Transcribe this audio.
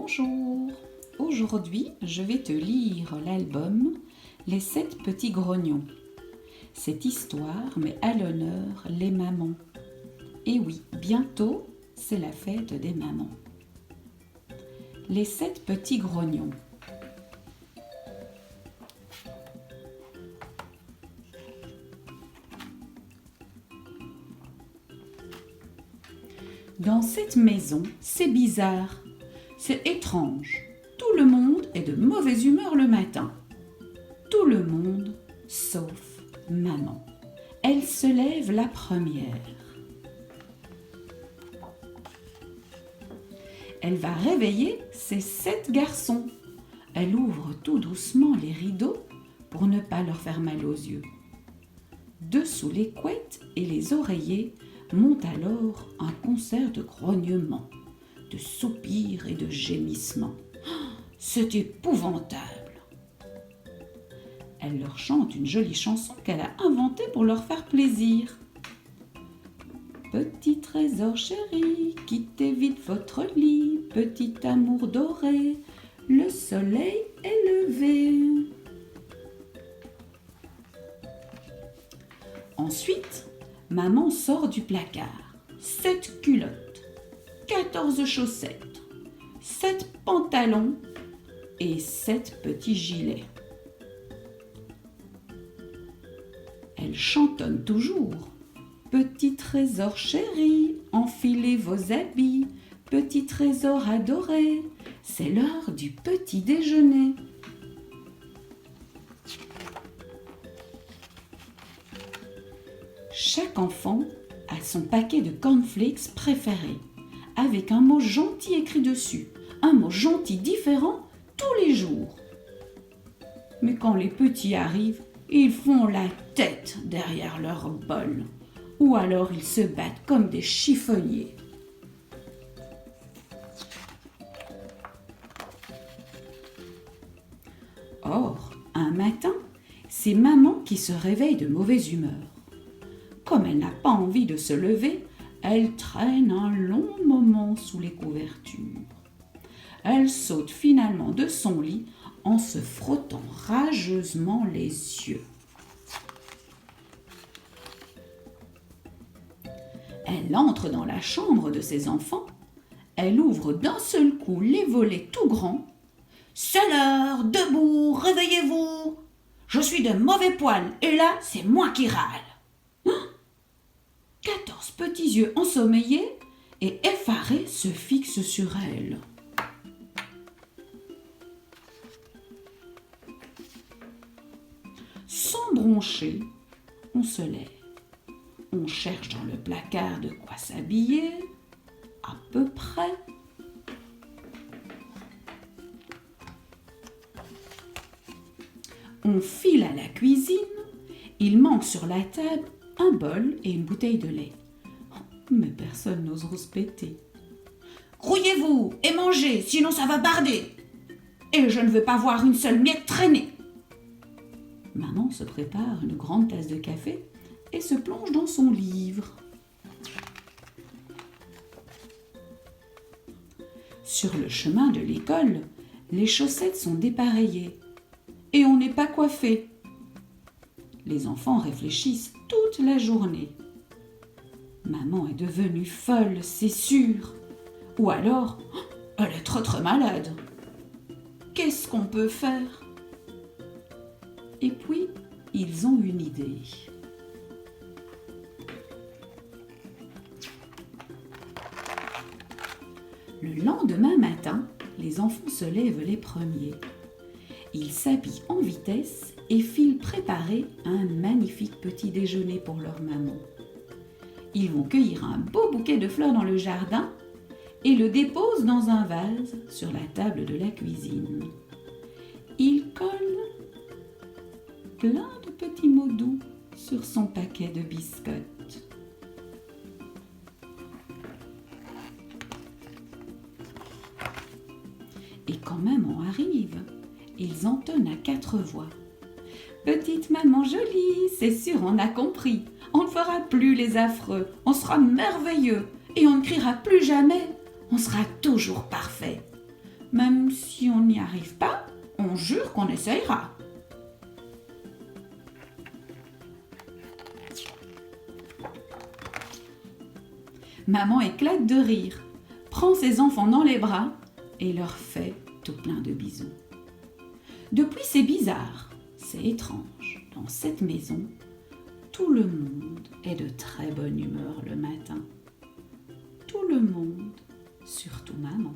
Bonjour, aujourd'hui je vais te lire l'album Les 7 petits grognons. Cette histoire met à l'honneur les mamans. Et oui, bientôt c'est la fête des mamans. Les 7 petits grognons. Dans cette maison, c'est bizarre, c'est étrange. Tout le monde est de mauvaise humeur le matin. Tout le monde, sauf maman. Elle se lève la première. Elle va réveiller ses 7 garçons. Elle ouvre tout doucement les rideaux pour ne pas leur faire mal aux yeux. Dessous les couettes et les oreillers monte alors un concert de grognements, de soupirs et de gémissements. C'est épouvantable. Elle leur chante une jolie chanson qu'elle a inventée pour leur faire plaisir. Petit trésor chéri, quittez vite votre lit, petit amour doré, le soleil est levé. Ensuite, maman sort du placard. 7 culottes, 14 chaussettes, 7 pantalons et 7 petits gilets. Elle chantonne toujours. Petit trésor chéri, enfilez vos habits, petit trésor adoré, c'est l'heure du petit déjeuner. Chaque enfant a son paquet de cornflakes préféré, avec un mot gentil écrit dessus, un mot gentil différent tous les jours. Mais quand les petits arrivent, ils font la tête derrière leur bol, ou alors ils se battent comme des chiffonniers. Or, un matin, c'est maman qui se réveille de mauvaise humeur. Comme elle n'a pas envie de se lever, elle traîne un long moment sous les couvertures. Elle saute finalement de son lit en se frottant rageusement les yeux. Elle entre dans la chambre de ses enfants. Elle ouvre d'un seul coup les volets tout grands. « C'est l'heure, debout, réveillez-vous! Je suis de mauvais poil et là, c'est moi qui râle. » 14 petits yeux ensommeillés et effarés se fixent sur elle. Sans broncher, on se lève. On cherche dans le placard de quoi s'habiller, à peu près. On file à la cuisine. Il manque sur la table un bol et une bouteille de lait. Mais personne n'ose rouspéter. « Grouillez-vous et mangez, sinon ça va barder. Et je ne veux pas voir une seule miette traîner. » Maman se prépare une grande tasse de café et se plonge dans son livre. Sur le chemin de l'école, les chaussettes sont dépareillées et on n'est pas coiffé. Les enfants réfléchissent toute la journée. Maman est devenue folle, c'est sûr. Ou alors, elle est trop malade. Qu'est-ce qu'on peut faire? Et puis, ils ont une idée. Le lendemain matin, les enfants se lèvent les premiers. Ils s'habillent en vitesse et filent préparer un magnifique petit déjeuner pour leur maman. Ils vont cueillir un beau bouquet de fleurs dans le jardin et le déposent dans un vase sur la table de la cuisine. Ils collent plein de petits mots doux sur son paquet de biscottes. Et quand maman arrive, ils entonnent à 4 voix. « Petite maman jolie, c'est sûr, on a compris. On ne fera plus les affreux, on sera merveilleux et on ne criera plus jamais. On sera toujours parfait. Même si on n'y arrive pas, on jure qu'on essayera. Maman éclate de rire, prend ses enfants dans les bras et leur fait tout plein de bisous. Depuis, c'est bizarre, c'est étrange. Dans cette maison, tout le monde est de très bonne humeur le matin. Tout le monde, surtout maman.